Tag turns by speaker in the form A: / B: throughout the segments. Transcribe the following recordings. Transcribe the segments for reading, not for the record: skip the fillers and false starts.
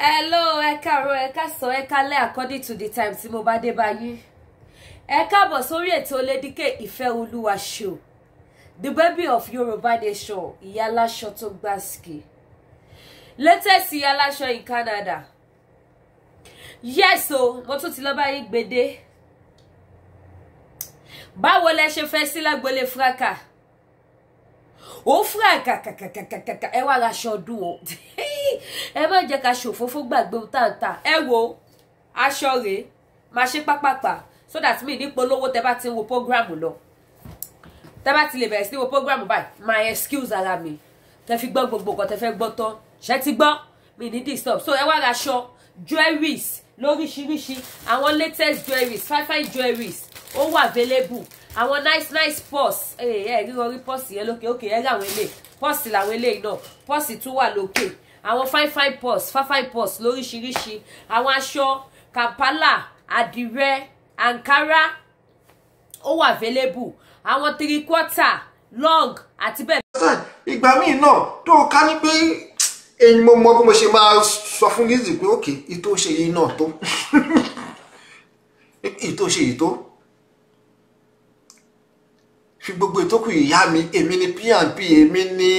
A: Hello, ẹ káàárọ̀, ẹ káàsán, ẹ káalẹ́ according to the time tí mo bá dé bá yín. Ẹ káàbọ̀ sórí ètò Lédìkè Ìfẹ́olúwa show. The baby of Yoruba nation, Ìyá Aláṣọ tó gbàsíkì. Latest Ìyá Aláṣọ in Canada. Yes o, mo tún ti lọ bá yín gbédé. Báwo lẹ ṣe fẹ́ sí lágbolé fraka? Ó fraka kàkàkàkàkà ẹ wá raṣọ ọdún o. Ẹ má jẹ́ ká ṣòfófó gbàgbé tàǹtà. Ẹ wo aṣọ rèé, máa ṣe pápápá so that mi ní polówó tẹ́ bá ti ń wo program lọ. Tẹ́ bá ti lè bẹ̀rẹ̀ sí wo program báyìí, my excuse ara mi. Tẹ́ fi gbọ́ gbogbo nǹkan tẹ́ fẹ́ gbọ́ tán. Ṣé ti gbọ́? Mi ní disturb. So ẹ wá raṣọ jewelries lóríṣiríṣi, àwọn latest jewelries, fine jewelries ó wà available. Àwọn nice purse rí orí purse yẹn lókè ẹ rí àwọn eléyìí purse làwọn eléyìí náà purse tún wà lókè àwọn fine purse lóríṣiríṣi àwọn aṣọ Kampala àdìrẹ Ankara ó wà available àwọn 3/4 long àti bẹ́ẹ̀.
B: ìgbà míì náà tó ká ní pé èyí mo mọ bí mo ṣe máa sọ fún Lizzy pé òkè ìtò ṣe yìí náà tó ìtò ṣe yìí tó fi gbogbo ìtókù ìyá mi èmi ni P&P èmi ni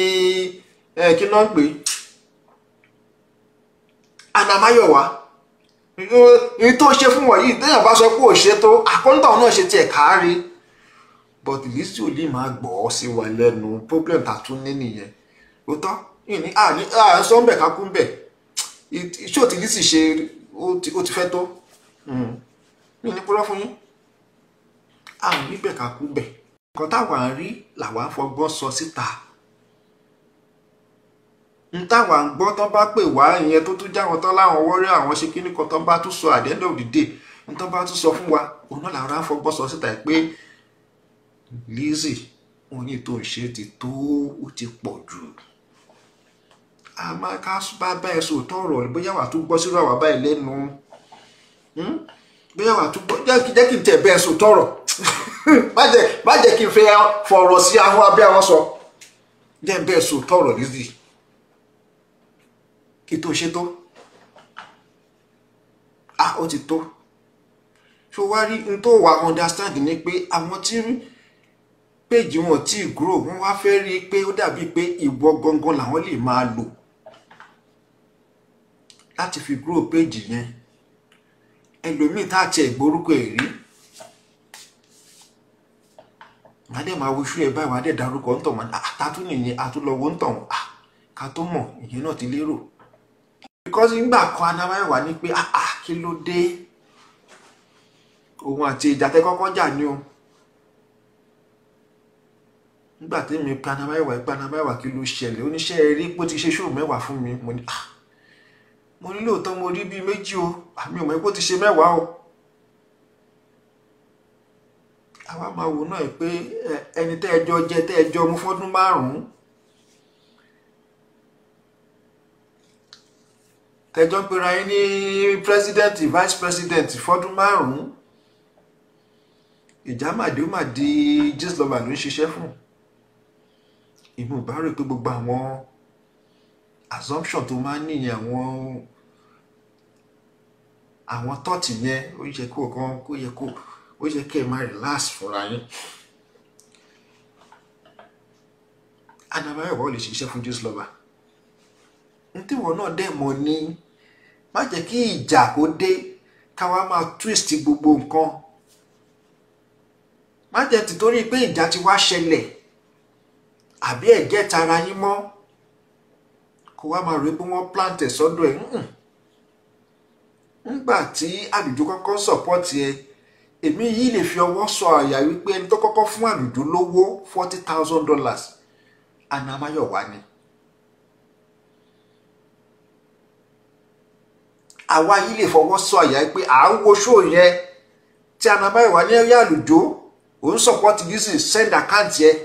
B: kí náà ń pè Anamáyọ̀wá èyí tó ṣe fún wọ̀nyí téèyàn bá sọ pé ò ṣe tó àkọ́ńtà náà ṣe tiẹ̀ kárí but Lizzy ò lè máa gbọ́ sí wa lẹ́nu problem tàtún ní nìyẹn ó tọ́ ìní sọ́ńbẹ̀ kákúńbẹ̀ iṣẹ́ òtí Lizzy ṣe ó ti fẹ́ tó ní púrọ́ fún yín àwọn níbẹ̀ kákúńbẹ̀ nǹkan táwa ń rí làwa ń fọgbọ́n sọ síta n táwa ń gbọ́ tán bá pè wá ìyẹn tó tún jáwọn tán láwọn wọ́rẹ́ àwọn ṣe kíní kan tán bá tún sọ at the end of the day n tán bá tún sọ fún wa òun náà làwọn ń fọgbọ́n sọ síta pé Lizzy oyin tó ń ṣe ti tó ó ti pọ̀ jù àmọ́ ká bá bá ẹ sòótọ́ ọ̀rọ̀ bóyá wà tún gbọ́ sírò àwa báyìí lẹ́nu bóyá wà tún gbọ́ jẹ́ kí n tẹ̀ bẹ́ẹ̀ sòótọ́ ọ̀rọ̀ má jẹ́ kí n fẹ́ fọ̀rọ̀ sí ahọ́n abẹ́ àwọn sọ jẹ́ bẹ́ẹ̀ sòótọ́ ọ̀rọ̀ Lizzy kí tó ṣe tó ó ti tó ṣó wá rí n tó wà understand ni pé àwọn tí péjì wọn tí grow wọn wá fẹ́ rí pé ó dàbí pé ìwọ gangan làwọn lè máa lò láti fi grow péjì yẹn ẹlòmíì tá àti ẹ̀gbórúkọ ẹ̀ rí wọ́n á dẹ̀ máa woṣú ẹ̀ báyìí wọ́n á dẹ̀ darúkọ ń tàn wọ́n àtàtún nìyẹn àtúlọ́wọ́ ń tàn wọ́n ká tó mọ̀ ìyẹn náà ti lérò because nígbà kan Anamáyọ̀wá ní pé kí ló dé òun àti ìjà tẹ́ kọ́kọ́ jà ní o nígbà tí mi pe Anamáyọ̀wá kí ló ṣẹlẹ̀ oníṣẹ́ rí pé ó ti ṣe ṣóò mẹ́wàá fún mi mo ní lóòótọ́ mo rí bíi méjì o àmì ò mọ̀ pé ó ti ṣe mẹ́wàá o àwa máa wò náà pé ẹni tẹ́ ẹjọ́ jẹ tẹ́ ẹjọ́ mú fọ́dún 5 tẹjọ́ ń pera yín ní president vice president fọ́dún 5 ìjà màdí Gistlover ló ń ṣiṣẹ́ fún ìmú bá rò pé gbogbo àwọn assumption tó máa ń níyẹn àwọn tọ́ọ̀tì yẹn ó yẹ ó yẹ kí ẹ máa relax fúnra yín Anamáyọ̀wá lè ṣiṣẹ́ fún Gistlover tí wọn náà dẹ̀ mọ̀ ní má jẹ́ kí ìjà kó dé káwa máa twist gbogbo nǹkan má jẹ́ tìtorí pé ìjà ti wá ṣẹlẹ̀ àbí ẹ̀jẹ̀ tara yín mọ́ kó wá máa rí pé wọ́n plant ẹ̀ sọ́dọ̀ ẹ̀ nígbà tí àlùjọ kọ́kọ́ support ẹ èmi yìí lè fi ọwọ́ sọ àyà wípé ẹni tó kọ́kọ́ fún àlùjọ lówó $40,000 Anamáyọ̀wá ni. àwa yìí lè fọwọ́ sọ àyà pé à ń wo ṣó yẹn tí Anamáyọ̀wá ní ẹ̀rí àlùjọ òun support Lizzy send account yẹn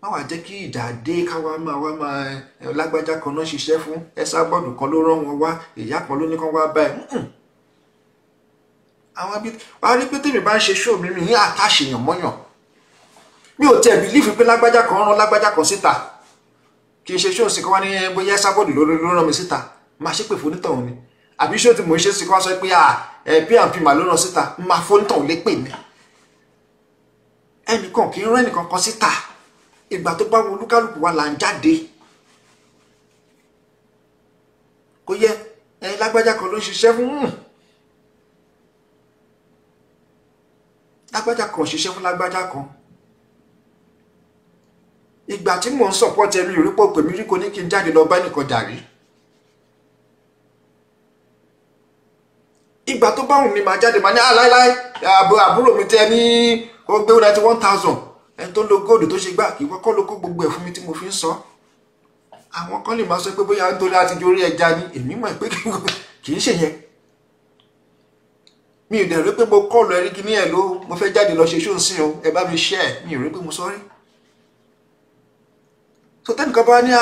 B: má wàá jẹ́ kí ìjà dé káwa máa lágbájá kan náà ṣiṣẹ́ fún Esabod kan ló rán wọn wá ìyá kan ló ní kán wá báyìí àwọn bí wàá rí pé tèmi bá ń ṣe ṣó mi ní àtàṣèyàn mọ́yàn mi ò tiẹ̀ bìlífì pé lágbájá kan rán lágbájá kan síta kí n ṣe ṣóò sí kí wọ́n ní bóyá Esabod ló rán mi síta máa ṣépè fún onítọ̀hún ni àbí ṣó tí mò ń ṣe sí kí wọ́n sọ pé P&P mà ló rán síta máa fún onítọ̀hún lépè ni ẹnìkan kì í rán ẹnìkan kan síta ìgbà tó bá wọn olúkálùkù wa là ń jáde kò yẹ lágbájá kan ló ń ṣiṣẹ́ fún lágbájá kan ṣiṣẹ́ fún lágbájá kan ìgbà tí mò ń support ẹ̀mí ìrúpọ̀ pèmí rí kò ní kí n jáde lọ bá nìkan jàrí ìgbà tó bá wùn mí máa jáde máa ní láíláí àbúrò mi tẹ ní ó gbé 91,000 ẹni tó lo góòlù tó ṣe gbà kí kọ́kọ́ ló kó gbogbo ẹ̀ fún mi tí mo fi ń sọ àwọn kan lè máa sọ pé bóyá nítorí àti jórí ẹja ni èmi mọ̀ pé kì í ṣe yẹn mi ò dẹ̀ rí pé mo kọ́ lọ ẹrí kí ní ẹ̀ ló mo fẹ́ jáde lọ ṣe ṣó ń sìn o ẹ bá mi share mi ò rí pé mo sọ rí so tẹ́nìkan bá ní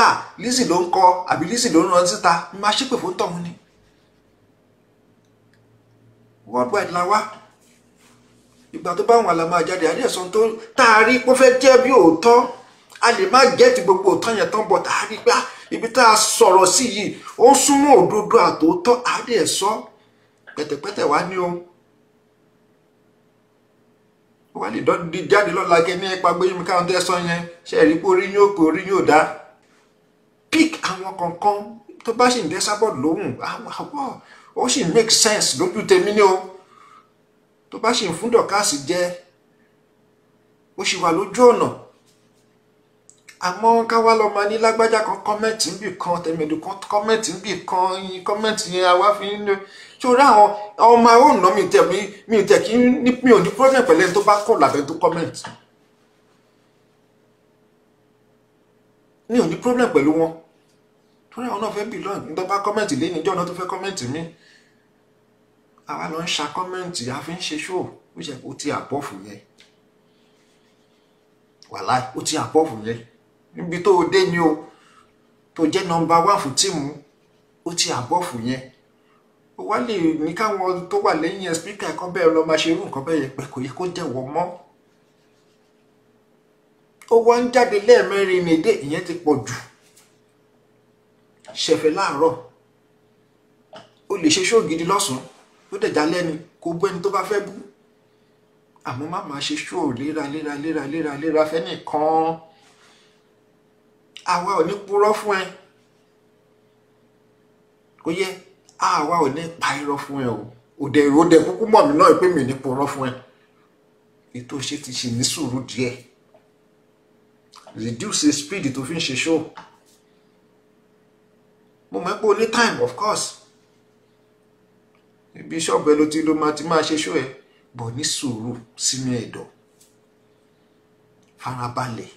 B: Lizzy ló ń kọ àbí Lizzy ló ń rán síta máa ṣépè fún tọ̀hún ni worldwide la wá ìgbà tó bá wọn àlà máa jáde àdéhùn tó táàrí pé ó fẹ́ jẹ́ bí òótọ́ a lè má gẹ́ẹ̀tì gbogbo òótọ́ yẹn tán bọ̀ táàrí pé ibi tá a sọ̀rọ̀ sí yìí ó ń súnmọ́ òdodo àtòótọ́ àdéhùn sọ pẹ̀tẹ̀pẹ̀tẹ̀ wá ní o wà lè jáde lọ́la gẹ́ ní ipa gbé yín káwọn tẹ́sán yẹn ṣe rí pé orí yóò pé orí yóò dá pick àwọn kankan tó bá sì ń Esabod lóhùn àwọn ó sì make sense lójú tèmi ní o tó bá sì ń fún Dorcas jẹ ó sì wà lójú ọ̀nà àmọ́ káwá lọ máa ní lágbájá kan kọ́mẹ́ǹtì ń bì kan tẹ̀mẹ̀dù kan kọ́mẹ́ǹtì ń bì kan kọ́mẹ́ǹtì yẹn àwa fi ń lò ṣòro àwọn ọmọ òun náà mi tẹ̀ kí mi ò ní problem pẹ̀lú ẹni tó bá kọ̀ lábẹ́ tó kọ́mẹ́ǹtì mi ò ní problem pẹ̀lú wọn torí àwọn náà fẹ́ bì lọ́ọ̀ ní tó bá kọ́mẹ́ǹtì lé níjọ́ náà tó fẹ́ kọ́mẹ́ǹtì mi àwa lọ ń ṣa kọ́mẹ́ǹtì a fi ń ṣe ṣó ó ṣe ó ti àbọ̀fù yẹn wàláì ó ti àbọ̀fù yẹn níbi tó o dé ni o tó jẹ́ nọmba 1 fún tíìmù ó ti àbọ̀fù yẹn ó wá lè ní káwọn tó wà lẹ́yìn ẹ̀ spíkà ẹ̀kọ́ bẹ́ẹ̀ lọ máa ṣe irú nǹkan bẹ́ẹ̀ yẹn pé kò yẹ kó jẹ́wọ́ mọ́ ó wá ń jáde lẹ́ẹ̀mẹ́rin ní èdè ìyẹn ti pọ̀ jù ṣẹ̀fẹ̀ láàárọ̀ ó lè ṣe ṣó gidi lọ́sàn-án ó dẹ̀já lẹ́ni kó bú ẹni tó bá fẹ́ bú àmọ́ má máa ṣe ṣó léra fẹ́ nìkan àwa ò ní purọ́ fún ẹ kò yẹ àwa ò ní pa irọ́ fún ẹ o òdẹ kúkú mọ̀ mí náà pé mi ò ní purọ́ fún ẹ ètò ṣe ti ṣe ní sùúrù díẹ̀ reduce the speed tó fi ń ṣe ṣó mo mọ̀ pé o ní time of course ibi ṣọ́ọ̀bù ẹ ló ti máa ṣe ṣó ẹ bọ̀ ní sùúrù sínú ẹ̀dọ̀ farabalẹ̀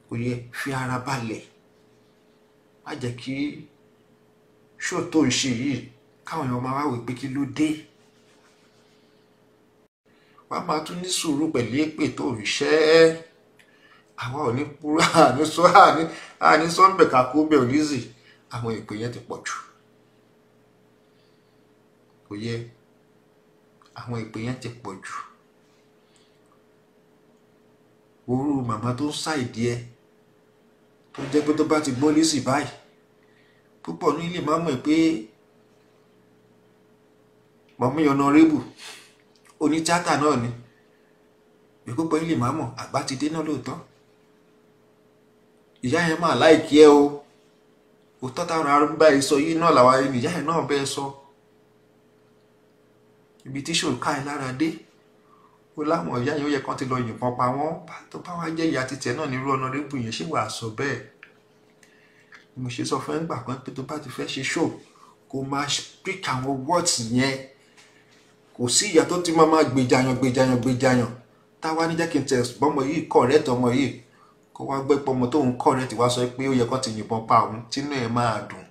B: kò yẹ fi ara balẹ̀ má jẹ́ kí ṣó tó ń ṣe yìí káwọn èèyàn máa wá wí pé kí ló dé wàá máa tún ní sùúrù pẹ̀lú èpè tó ń ṣẹ́ àwa ò ní púrò àní sọ́ńbẹ̀ kakú bẹ̀ Lizzy àwọn èpè yẹn ti pọ̀ jù kò yẹ àwọn èpè yẹn ti pọ̀ jù orú màmá tó ń ṣàìdí ẹ tó jẹ́ pé tó bá ti gbọ́ Lizzy báyìí púpọ̀ ní ilé máa mọ̀ pé mọ̀mí Honorable onítíátà náà ni púpọ̀ ilé máa mọ̀ àgbà ti dé náà lóòótọ́ ìyá yẹn máa láìkí ẹ o òótọ́ táwọn arúgbó báyìí sọ yìí náà làwọn ẹni ìyá yẹn náà bẹ́ẹ̀ sọ ibi tí ṣòro ká ẹ lára dé ó láwọn ìyá yẹn ó yẹ kán ti lọ yìnbọn pa wọ́n tó bá wá jẹ́ ìyá títẹ̀ náà nírú Honorable yẹn ṣé wàá sọ bẹ́ẹ̀ mo ṣe sọ fún ẹ gbà kan pé tó bá ti fẹ́ ṣe show kó máa speak àwọn words yẹn kò sí ìyá tó ti máa gbèjàyàn táwa ní jẹ́ kí n tẹ̀ bọ́mọ yìí correct ọmọ yìí kó wá gbé pọmọ tó ń correct wá sọ pé ó yẹ kán ti yìnbọn pa òun tínú ẹ̀ máa dùn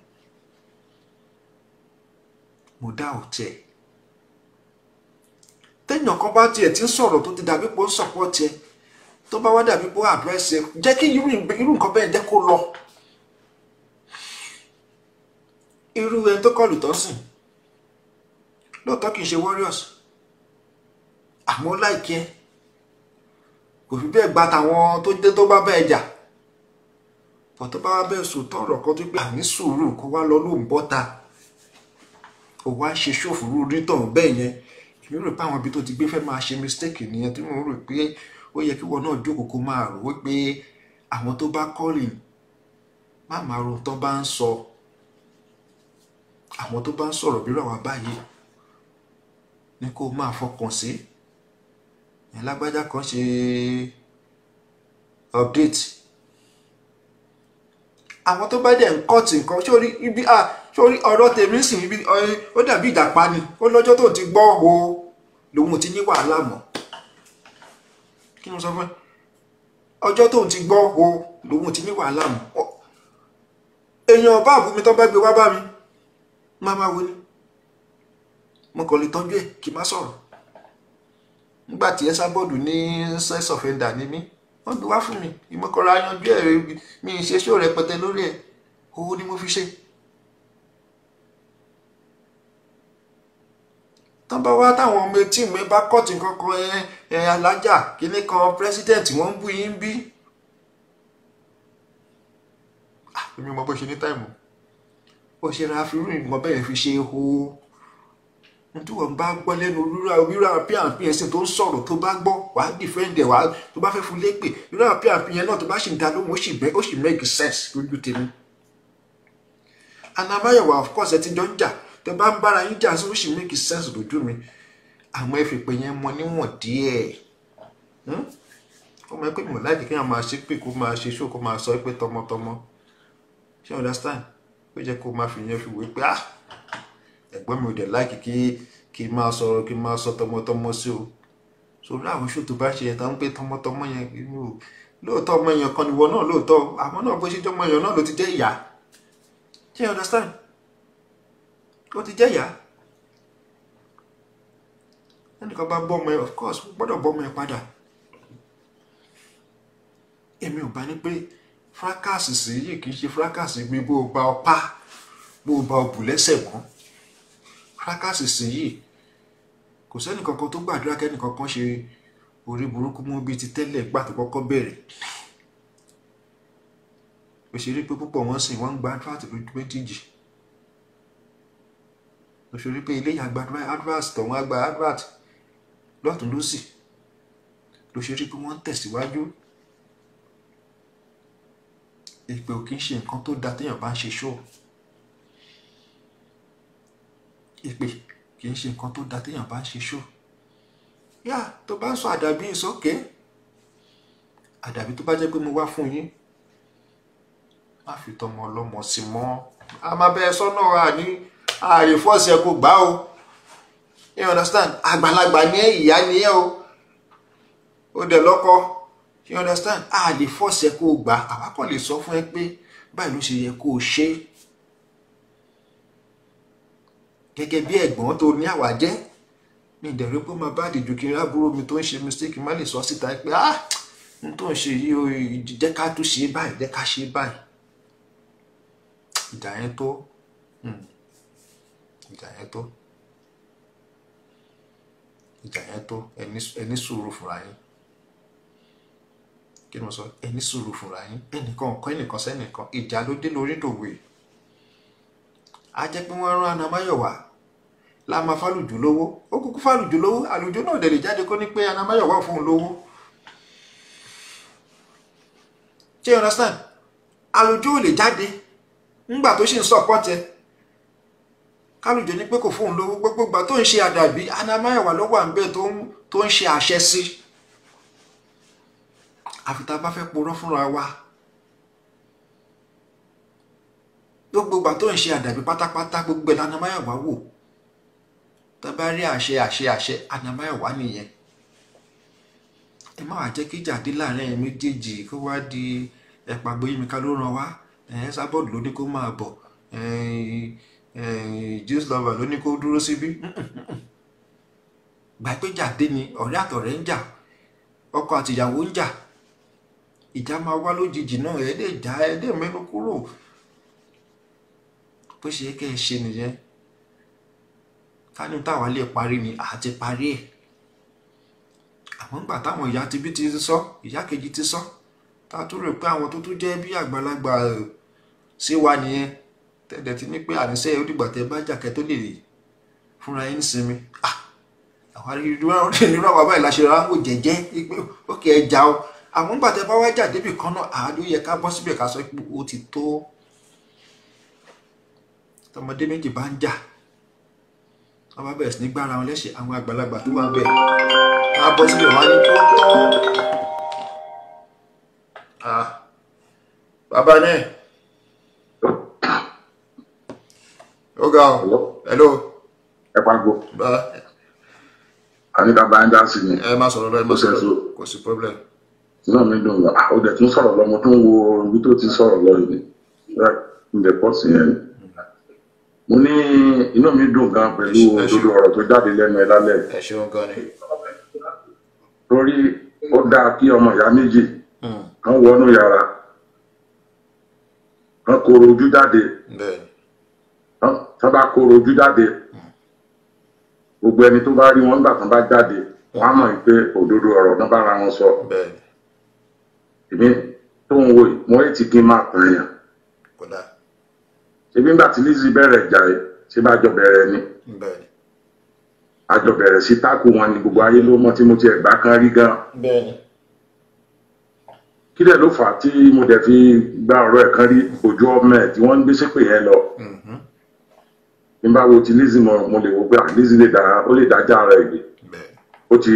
B: mo dá òtẹ́ téèyàn kan bá tiẹ̀ ti ń sọ̀rọ̀ tó ti dàbí pé ó ń support ẹ tó bá wá dàbí pé ó advice ẹ jẹ́ kí irú nǹkan bẹ́ẹ̀ jẹ́ kó lọ irú ẹni tó kọlù tó sìn lóòótọ́ kì í ṣe warriors àmọ́ láìkí ẹ kò fi bẹ́ẹ̀ gba tàwọn tó dé tó bá bẹ́ẹ̀ jà bọ̀ tó bá wá bẹ́ẹ̀ sòótọ́ ọ̀rọ̀ kan tó pé àní sùúrù kó wá lọ ló ń bọ́ta ó wá ṣe ṣòfòrú rítàn bẹ́ẹ̀ yẹn èmi rò pé àwọn ibi tó ti gbé fẹ́ máa ṣe mistake nìyẹn tí mo rò pé ó yẹ kí wọn náà jókòó kó máa rò wípé àwọn tó bá kọ́rìn má máa ro tán bá ń sọ àwọn tó bá ń sọ̀rọ̀ bí ràwá báyìí ní kó máa fọkàn sí ẹ̀ lágbájá kan ṣe update àwọn tó bá dẹ̀ ń kọ́ọ̀tì nǹkan sórí ọ̀rọ̀ tèmi sì ibi ó dàbí ìdàpá ni ó lọ́jọ́ tó ti gbọ́ o lòun ti ní wàhálà mọ́ kí ni mo sọ fún ẹ ọjọ́ tó ti gbọ́ o lòun ti ní wàhálà mọ́ èèyàn bá àbúmi tó bá gbé wá bá mi máa wo ni mo kàn lè tọ́jú ẹ̀ kí n má sọ̀rọ̀ nígbà tí ẹ sábọ́ọ̀dù ní sex offender ni mí wọ́n gbé wá fún mi ìmọ̀kànlá yanjú ẹ̀ mi ṣe ṣó rẹpẹtẹ lórí ẹ̀ owó ni mo fi ṣe. tán bá wá táwọn ọmọ etí mi bá kọ́ọ̀tì kankan alájà kíní kan pírẹsidẹ̀ntì wọ́n ń bú yín bí. èmi mọ bó ṣe ní táìmù ó ṣe ra fírú ìmọ̀ bẹ́ẹ̀ fi ṣe ho tí wọ́n bá gbọ́ lẹ́nu rírà píàpí ẹ̀sìn tó ń sọ̀rọ̀ tó bá gbọ́ wà á dìfẹ́ǹdẹ̀ wà á tó bá fẹ́ fún lépè rírà píàpí yẹn náà tó bá sì ń da lóhùn ó sì make sense lójú tèmi. Anamáyọ̀wá of course ẹ ti jọ ń jà tẹ bá ń bára yín jà sí ó sì make sense lójú mi àmọ́ ẹ fi pé yẹn mọ níwọ̀n díẹ̀ ó mọ̀ pé mo láì kí wọ́n máa ṣe pé kó máa ṣe ṣó kó máa sọ pé tọmọtọmọ ṣé understand ó jẹ́ kó máa fi yẹn fi wé pé ẹ̀gbọ́n mi ò dẹ̀ láìkì kí n máa sọ̀rọ̀ kí n máa sọ tọmọtọmọ sí o sórí àwọn ṣó tó bá ṣe yẹn tá ń pé tọmọtọmọ yẹn lóòótọ́ ọmọ èèyàn kan nìwọ náà lóòótọ́ àmọ́ náà bó ṣe jẹ́ ọmọ èèyàn náà ló ti jẹ́ ìyá ṣé you understand ó ti jẹ́ ìyá ẹnìkan bá bọ́ ọmọ ẹ of course gbọ́dọ̀ bọ́ ọmọ ẹ padà èmi ò bá ní pé fracas sí yìí kì í ṣe fracas gbé bó o bá ọ pa bó o bá ọ bù lẹ́sẹ̀ mọ́ fracas sí yìí kò sẹ́ni kankan tó gbàdúrà kẹ́ni kankan ṣe orí burúkú mọ́ bíi ti tẹ́lẹ̀ gbà tó kọ́kọ́ bẹ̀rẹ̀ ó ṣe rí pé púpọ̀ wọ́n sì wọ́n ń gba advert lójú méjìjì ó ṣe rí pé ilé ìyá gba advert tọ̀hún á gba advert lọ́tún lósì ló ṣe rí pé wọ́n ń tẹ̀síwájú ìpè ò kí ń ṣe nǹkan tó da téèyàn bá ń ṣe ṣó ìpè kì í ṣe nǹkan tó da téèyàn bá ń ṣe ṣó yá tó bá ń sọ àdàbí ìsókè àdàbí tó bá jẹ́ pé mo wá fún yín má fi tọmọ ọlọ́mọ sí mọ́ a máa bẹ sọ́nà àní ààrẹ fọ́ọ̀sì ẹ kò gbá o you understand àgbàlagbà ní ìyá ni ẹ o dẹ̀ lọ́kọ you understand a lè fọ́ọ̀sì ẹ kò gbá àwa kàn lè sọ fún ẹ pé báyìí ló ṣe yẹ kó o ṣe gẹ́gẹ́ bí ẹ̀gbọ́n tó ní àwa jẹ́ ní ìdẹ̀rẹ́ pé máa bá àdìjú kiri àbúrò mi tó ń ṣe mistake má lè sọ síta pé n tó ń ṣe yìí o jẹ́ ká tún ṣe báyìí jẹ́ ká ṣe báyìí ìjà yẹn tó ẹni sùúrù fúnra yín kí ni mo sọ ẹni sùúrù fúnra yín ẹnìkan ọkọ ẹnìkan sẹ́nìkan ìjà ló dé lórí dòwe a jẹ́ pé wọ́n rán Anamáyọ̀wá la máa fálùjù lówó ó kúkú fálùjù lówó àlùjù náà dẹ̀ lè jáde kó ní pé Anamáyọ̀wá fún un lówó ṣé you understand àlùjù ò lè jáde ńgbà tó ṣì ń sọpọ́tẹ kálùjù ní pé kò fún un lówó gbogbo ìgbà tó ń ṣe àdàbí Anamáyọ̀wá ló wà ń bẹ̀ tó ń ṣe àṣẹ sí àfi tá a bá fẹ́ purọ́ fúnra wa gbogbo ìgbà tó ń ṣe àdàbí pátápátá gbogbo ẹ̀ Anamáyọ̀wá wò tá a bá rí àṣẹ Anamáyọ̀wá nìyẹn ẹ má wàá jẹ́ kí ìjà dé láàrin ẹ̀ méjèèjì kó wá di ẹ̀pà Gbóyèmíká ló ràn wá Sábọ́ọ̀dù ló ní kó máa bọ̀ Juice Lover ló ní kó dúró síbí gbà pé jà dé ni ọ̀rẹ́ àtọ̀rẹ́ ń jà ọkọ àtìyàwó ń jà ìjà máa wá lójijì náà ẹ̀ lè já ẹ̀ lè mẹ́nu kúrò bó ṣe yẹ kẹ́ ẹ ṣe nìyẹn ká ní táwa lè parí ni àti parí ẹ̀ àmọ́ ńgbà táwọn ìyá ti bí ti sọ ìyá kejì ti sọ ta tó rò pé àwọn tó tún jẹ́ bí àgbàlagbà sí wa nìyẹn tẹ̀dẹ̀ ti ní pé àníṣe ó dìgbà tẹ bá jàkẹ́ tó lè fúnra yín sinmi àwọn irú àwọn báyìí la ṣe ráwọ̀ jẹ́jẹ́ pé ókè ẹja o àwọn nígbà tẹ bá wá jà débì kan náà àádó yẹ ká bọ́ síbẹ̀ ká sọ pé ó ti tó tọmọdé méjì bá ń jà wọ́n bá bẹ̀rẹ̀ sí ní gbára wọn lẹ́sẹ̀ àwọn àgbàlagbà tó wà ń bẹ̀ á bọ́ síbẹ̀ wọ́n á ní tó tọ́ bàbá náà ó ga ọ hello
C: ẹ pàgọ́ àní bàbá ń dá sí ni
B: ẹ má sọ̀rọ̀ lọ ẹ má sọ̀rọ̀ kò sí problem.
C: náà mi dùn lọ ó dẹ̀ tún sọ̀rọ̀ lọ́mọ tó ń wo ibi tó ti sọ̀rọ̀ lọ yìí ǹjẹ́ pọ̀ sí yẹn mo ní inú mi dùn gan pẹ̀lú òdodo ọ̀rọ̀ tó jáde lẹ́nu ẹ lálẹ́
B: ẹ ṣeun gan ni.
C: torí ó dáa kí ọmọ ìyá méjì kan wọnú yàrá kan kóró ojú jáde tán bá kóró ojú jáde gbogbo ẹni tó bá rí wọn nígbà kan bá jáde wọn á mọ̀ pé òdodo ọ̀rọ̀ náà bára wọn sọ èmi tó ń wo mo ètí kí n máa tàn yàn ṣebí nígbà tí Lizzy bẹ̀rẹ̀ ìjà ẹ̀ ṣé bá jọ bẹ̀rẹ̀ ni àjọ bẹ̀rẹ̀ sí tákù wọn ni gbogbo ayé ló mọ̀ tí mo ti ẹ̀gbá kan rí gan kí dẹ̀ ló fà á tí mo dẹ̀ fi gba ọ̀rọ̀ ẹ̀ kan rí ojú ọmọ ẹ̀ tí wọ́n ń gbé ṣépè yẹn lọ ní bá wo ti Lizzy mo lè wo pé Lizzy lè dájà ara ẹ̀ gbé ó ti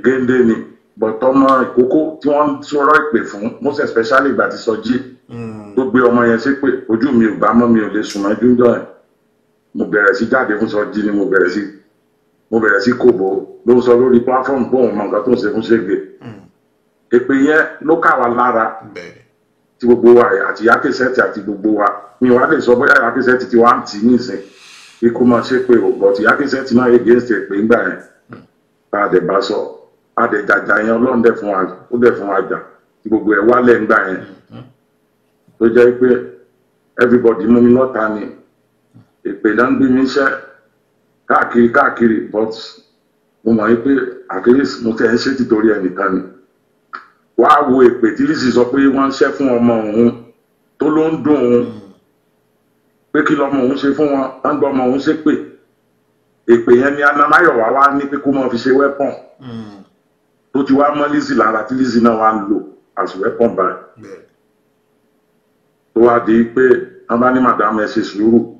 C: géńdé ni bọ̀tọ́mọ ìkókó tí wọ́n ń sọ̀rọ̀ ìpè fún most especially ìgbà tí Sọjí tó gbé ọmọ yẹn ṣépè ojú mi ò bá mọ́ mi ò lè sùn mọ́jú jọ ẹ̀ mo bẹ̀rẹ̀ sí jáde fún Sọjí ni mo bẹ̀rẹ̀ sí kòbó ló ń sọ lórí platform bóun mọ nǹkan tó ń ṣe fún Ṣègbè èpè yẹn ló kà wá lára tí gbogbo wa àti Ìyá Kẹ́sẹ́tì àti gbogbo wa mi wá lè sọ bóyá Ìyá Kẹ́sẹ́tì ti wá ń tì í nísìn ikú máa ṣépè ò bọ̀ tí Ìyá Kẹ́sẹ́tì náà against èpè ńgbà yẹn tá a dẹ̀ bá sọ a dẹ̀ jàjà yẹn Ọlọ́run dẹ̀ fún wa ó dẹ̀ fún wa jà tí gbogbo ẹ̀ wálẹ̀ ńgbà yẹn tó jẹ́ pé everybody mú mi lọ́ta ni èpè náà ń gbé mi iṣẹ́ káàkiri but mo mọ̀ pé àkíyè mo tẹ̀ ń ṣe títorí ẹnìkan ni wàá wo èpè tí Lizzy sọ pé wọ́n ń ṣẹ́ fún ọmọ òun tó ló ń dùn òun pé kí lọmọ òun ṣe fún wọn wọ́n gbọ́ ọmọ òun ṣépè èpè yẹn ni Anamáyọ̀wá wá ní pé kó mọ̀ fi ṣe weapon tó ti wá mọ́ Lizzy lára tí Lizzy náà wá ń lò as weapon báyìí tó wá di pé wọ́n bá ní màdàmú ẹ ṣe sùúrù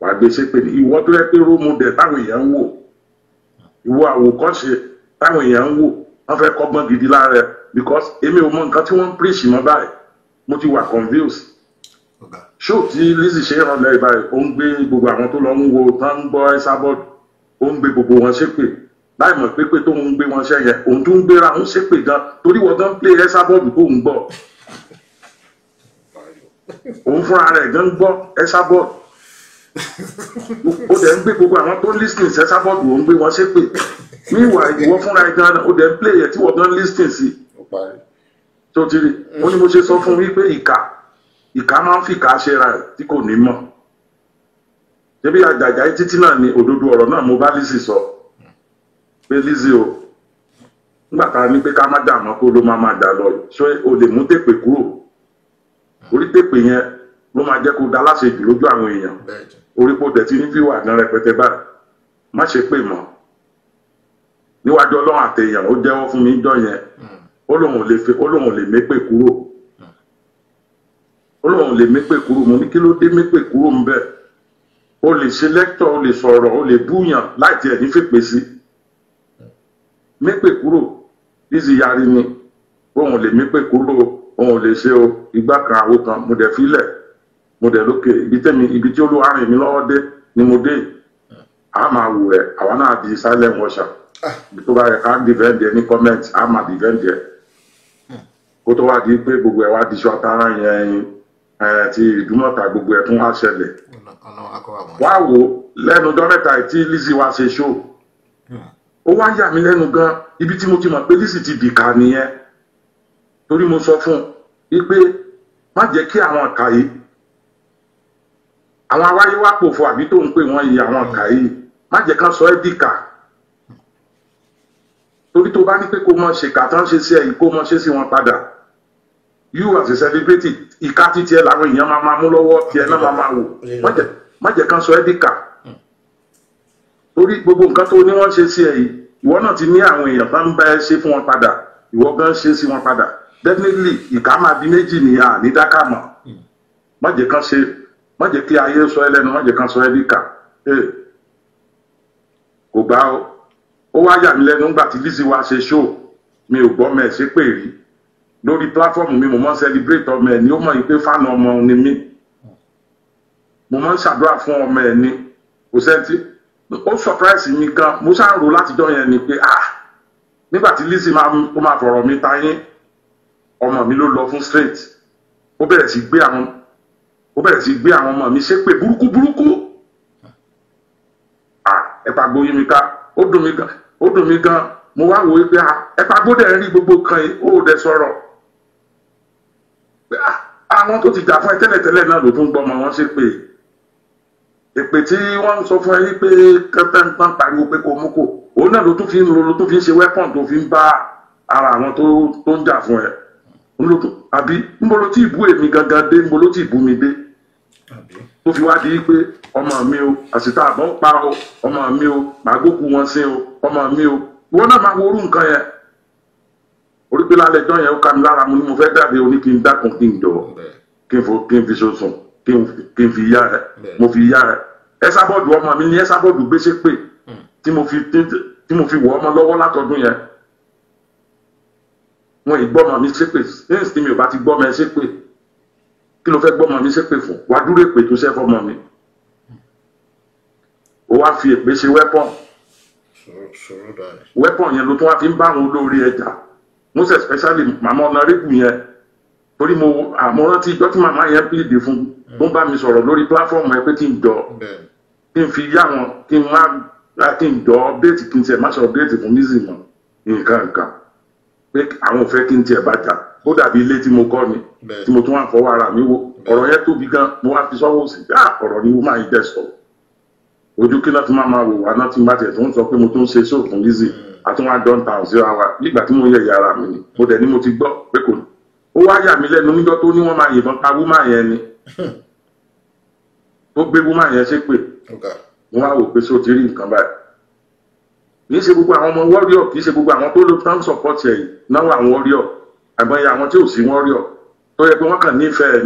C: wàá gbé ṣépè ní ìwọ tó yẹ pé rómù dẹ̀ táwọn èèyàn ń wò ìwọ àwòkọ́ṣe táwọn èèyàn ń wò wọ́n fẹ́ kọ́gbọ́n gidi lára ẹ̀ because èmi ò mọ nǹkan tí wọ́n ń preach mọ́ báyìí mo ti wà confused ṣó tí Lizzy ṣe ìrànlẹ́ báyìí ó ń gbé gbogbo àwọn tó lọ ń wo tán ń gbọ́ Esabod ó ń gbé gbogbo wọn ṣépè láì mọ̀ pé tó ń gbé wọn ṣẹ́ yẹn òun tó ń gbéra òun ṣépè gan torí wọ́n gan play Esabod tó ń gbọ́ òun fúnra rẹ̀ gan gbọ́ Esabod ó dẹ̀ ń gbé gbogbo àwọn tó ń listening sí Esabod ó ń gbé wọn ṣépè níwà ìwọ fúnra ẹ̀ gan ó dẹ̀ ń play ẹ̀ tí wọ́n gan listening sí tó ti rí ó ní mo ṣe sọ fún wípé ìkà máa ń fi ìkà ṣe ra ẹ̀ tí kò ní mọ̀ débi àjàjà títí náà ni òdodo ọ̀rọ̀ náà mo bá Lizzy sọ pé Lizzy o nígbà tá a ní pé ká má dà mọ́ kó ló máa dà lọ ṣé o lè mú tèpè kúrò orí tèpè yẹn ló máa jẹ́ kó da láṣejù lójú àwọn èèyàn orí pò tẹ̀ tí ní fíwà gan rẹpẹtẹ báyìí má ṣe pè mọ́ níwájú Ọlọ́run àtẹ̀yàn ó jẹ́wọ́ fún mi jọ yẹn ó lóun ò lè mépè kúrò ó lóun ò lè mépè kúrò mo ní kí ló dé mépè kúrò ń bẹ̀ o lè ṣe lẹ́kítọ̀ o lè sọ̀rọ̀ o lè búyàn láì tiẹ̀ ní fèpè sí mépè kúrò Lizzy yarí ni òun ò lè mépè kúrò òun ò lè ṣe o ìgbà kan àwo kan mo dẹ̀ filẹ̀ mo dẹ̀ lókè ibi tí Olúwa rìn mí lọ́wọ́ dé ni mo dé a máa wù ẹ́ àwa náà di silent watcher tó bá yẹ ká defend ẹ ní comment a máa defend ẹ kó tó wá di pé gbogbo ẹ wá di iṣu atara yẹn ti Ìdúmọ̀tà gbogbo ẹ tún wá ṣẹlẹ̀ wá wò lẹ́nu ọjọ́ mẹ́ta tí Lizzy wá ṣe show ó wá yà mí lẹ́nu gan ibi tí mo ti mọ̀ pé Lizzy ti dìkà nìyẹn torí mo sọ fún un wípé má jẹ́ kí àwọn ọ̀kà yìí àwọn awáyé wá pòfo àbí tó ń pè wọ́n yìí àwọn ọ̀kà yìí má jẹ́ kán sọ ẹ́ dìkà torí tó bá ní pé kó mọ ṣèkà tán ṣe sí ẹ̀yìn kó mọ ṣe sí wọn padà you as a celebrity ìka títí ẹ làwọn èèyàn máa mú lọ́wọ́ tí ẹ náà máa wò má jẹ́ kán sọ ẹ́ dìkà torí gbogbo nǹkan tó ní wọ́n ṣe sí ẹ yìí ìwọ náà ti ní àwọn èèyàn tó ń bá ẹ ṣe fún wọn padà ìwọ gan ṣe sí wọn padà definitely ìka máa di méjì ní àní dákà mọ́ má jẹ́ kí ayé sọ ẹ́ lẹ́nu má jẹ́ kán sọ ẹ́ dìkà kò gbá ó wá yà mí lẹ́nu nígbà tí Lizzy wá ṣe show mi ò gbọ́ mẹ́ ṣe pé rí lórí platform mi mo máa ń celebrate ọmọ ẹ̀ ní ó mọ̀ yìí pé fáànù ọmọ ni mí mo máa ń ṣàdúrà fún ọmọ ẹ̀ ní kò sẹ́ńtì ó surprise mi gan mo ṣáà ń rò látijọ́ yẹn ni pé nígbà tí Lizzy máa fọ̀rọ̀ mi ta yín ọmọ mi ló lọ fún straight ó bẹ̀rẹ̀ sí gbé àwọn ọmọ mi ṣépè burúkú ẹ̀pà gboyè mi ká ó dùn mí gan mo wá wò ó pé ẹ̀pà gbọ́dọ̀ rí gbogbo kan yìí ó dẹ̀ sọ̀rọ̀ àwọn tó ti jà fún ẹ tẹ́lẹ̀tẹ́lẹ̀ náà ló tún gbọ́mọ wọn ṣépè èpè tí wọ́n ń sọ fún ẹ yí pé kẹ́tẹ́ǹtàn pariwo pé kò mú kò òun náà ló tún fi ń ṣe weapon tó fi ń bá ara àwọn tó ń jà fún ẹ àbí níbo ló ti bú èmi gangan dé níbo ló ti bú mi dé tó fi wá di pé ọmọ mi o àṣìta àbọ̀ pa o ọmọ mi o màá gbókù wọn sí o ọmọ mi o ìwọ náà máa wo orú nǹkan yẹn orí pé lálẹ́ ẹjọ́ yẹn ó ká mi lára mu ni mo fẹ́ jáde oní kí n dákun kí n jọ kí n fi sọ̀sùn kí n fi yá ẹ mo fi yá ẹ Ẹsábọ́ọ̀dù ọmọ mi ní Ẹsábọ́ọ̀dù gbéṣẹ́ pé tí mo fi wọ̀ ọmọ lọ́wọ́ látọdún yẹn wọn ì gbọ́mọ mi ṣépè ní tí mi ò bá ti gbọ́mọ ẹ ṣépè kí ló fẹ́ gbọ́mọ mi ṣépè fún wàá dúró èpè tó ṣẹ́ fọ́mọ mi ó wá fi èpè ṣe weapon yẹn ló tún wá fi ń bá àwọn olórí ẹja most especially màmá ọ̀nàrẹ́bù yẹn torí mo rántí ìjọ tí màmá yẹn pèdè fún tó ń bá mi sọ̀rọ̀ lórí platform ẹ pé kí n jọ kí n fi yá wọn kí n jọ update kí n tiẹ̀ má ṣe update fún Lizzy mọ́ nǹkan pé àwọn ò fẹ́ kí n tiẹ̀ bá jà ó dàbí ilé tí mo kọ́ ni tí mo tún wà fọwọ́ ara mi wo ọ̀rọ̀ yẹn tóbi gan mo wá fi sọ́wọ́ sí ọ̀rọ̀ ni wọ́n máa ń jẹ́ sọ̀rọ̀ ojú kí náà ti máa wò wá náà tí n bá tiẹ̀ tó ń sọ pé mo tó ń ṣe show fún Lizzy àtúnwá dọ́ńtà ọ̀sẹ̀ wa nígbà tí mo yẹ ara mi ni mo dẹ̀ ni mo ti gbọ́ pé kò ní ó wá yà mí lẹ́nu níjọ́ tó ní wọ́n máa yìnbọn pa wúmà yẹn ni ó gbé wúmà yẹn ṣépè mo wá wò pé ṣé o ti rí nǹkan báyìí kì í ṣe gbogbo àwọn ọmọ warrior kì í ṣe gbogbo àwọn tó lo trump support ẹ̀ yìí náwó àwọn warrior àgbọ̀nyẹ àwọn tí ò sí warrior tó yẹ pé wọ́n kàn nífẹ̀ẹ́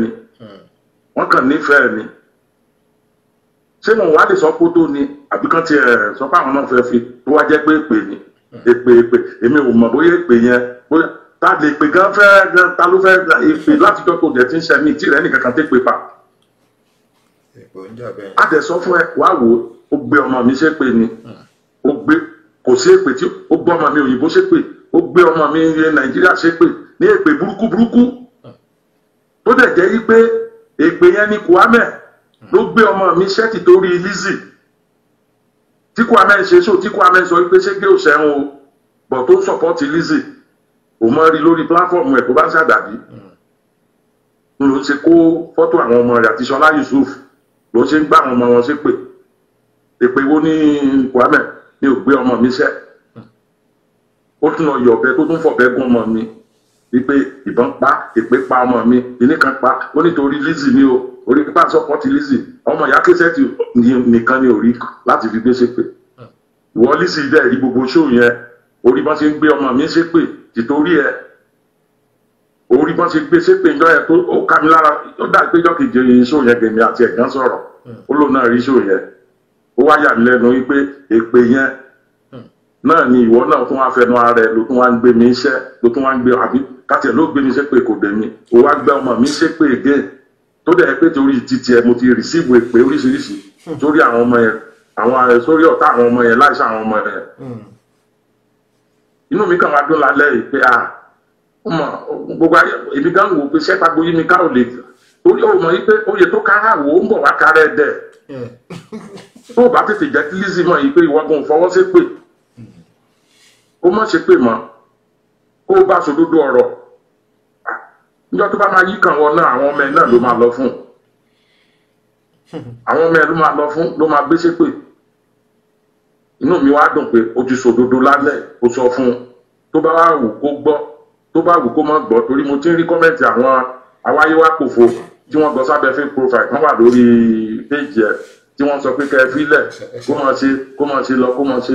C: ni ṣé wọn wá lè sọ kó tó ni àbí kán ti sọ pé àwọn náà fẹ́ fi tó wá jẹ́ pé èpè ni èpè èmi ò mọ̀ bóyá èpè yẹn bóyá ta lè pè gan fẹ́ gan ta ló fẹ́ èpè látijọ́ tó jẹ́ tí ń ṣe mí tí rẹ̀ nìkan kan tẹ́ pè pa. a dẹ̀ sọ fún ẹ wá wò ó gbé ọmọ mi ṣépè ni ó gbé kò sí èpè tí ó gbé ọmọ mi òyìnbó ṣépè ó gbé ọmọ mi Nàìjíríà ṣépè ní èpè burúkú tó dẹ̀ jẹ́ yí pé èpè yẹn ni Kwame ló gbé ọmọ mi ṣẹ́ẹ̀tì torí Lizzy tí Kwame ń ṣe sóò tí Kwame sọ wípé ṣé gé òṣèlú o bọ̀ tó ń sọ̀pọ̀tì Lizzy ò mọ rí lórí pláfọ́ọ̀mù ẹ̀ tó bá ń ṣàdàbí ló ń ṣe kó fọ́tò àwọn ọmọ rẹ̀ àti Ṣọlá Yusuf ló ṣe ń gbá àwọn ọmọ wọn ṣépè èpè wo ní Kwame ní ò gbé ọmọ mi ṣẹ́ ó tún lọ yọ ọ̀bẹ tó tún fọ̀bẹ gún ọmọ mi wípé ìbọn pa èpè pa ọmọ mi ìní kan pa ó nítorí Lizzy ni o orí pípa sọpọ́tì Lizzy ọmọ ìyá kẹsẹ́tì nìkan ni orí láti fi gbé ṣépè ìwọ Lizzy dẹ̀ rí gbogbo ṣó yẹn orí bọ́n ṣe ń gbé ọmọ mi ṣépè tìtorí ẹ orí bọ́n ṣe gbé ṣépè ìjọ yẹn tó ó ká mi lára ó dà pé ìjọ kejì ṣó yẹn gèmi àti ẹ̀gán sọ̀rọ̀ ó lóun náà rí ṣó yẹn ó wá yà mí lẹ́nu wípé èpè yẹn náà ni ìwọ náà tún wá fẹnu ara ẹ ló tún wá ń gbé mi iṣẹ́ ló tún wá ń gbé àbí kátiẹ̀ ló gbé mi ṣépè kò dé mi ó wá gbé ọmọ mi ṣépè again tó dẹ̀ pé torí títí ẹ mo ti rìsíìfù èpè oríṣiríṣi sórí àwọn ọmọ yẹn àwọn sórí ọ̀tá àwọn ọmọ yẹn láìsí àwọn ọmọ yẹn inú mi kàn wá dún lálẹ́ yìí pé ọmọ gbogbo ayé èmi gan wò pé sẹ́pà gboyè mi ká ò lè torí ó mọ̀ yìí pé oyè tó kára wò ó ń bọ̀ wá kárẹ́ dẹ̀ tó bá tètè jẹ́ kí Lizzy mọ̀ yìí pé ìwọ́gun fọwọ́ sí pé ó mọ̀ ṣe pé mọ́ kó o bá sòdodo ọ̀rọ̀ níjọ́ tó bá máa yí kàn wọ́n náà àwọn ọmọ ẹ̀ náà ló máa lọ fún àwọn ọmọ ẹ̀ ló máa lọ fún ló máa gbé ṣépè inú mi wá dùn pé o ti sòdodo lálẹ́ o sọ fún un tó bá wà wù kó gbọ́ tó bá wù kó mọ́ gbọ́ torí mo ti ń rí kọ́mẹ̀ntì àwọn awáyéwápòfo tí wọ́n gbọ́ sábẹ́ fake profile kan wà lórí péjì ẹ̀ tí wọ́n sọ pé kẹ́ ẹ fílẹ̀ kó máa ṣe lọ kó máa ṣe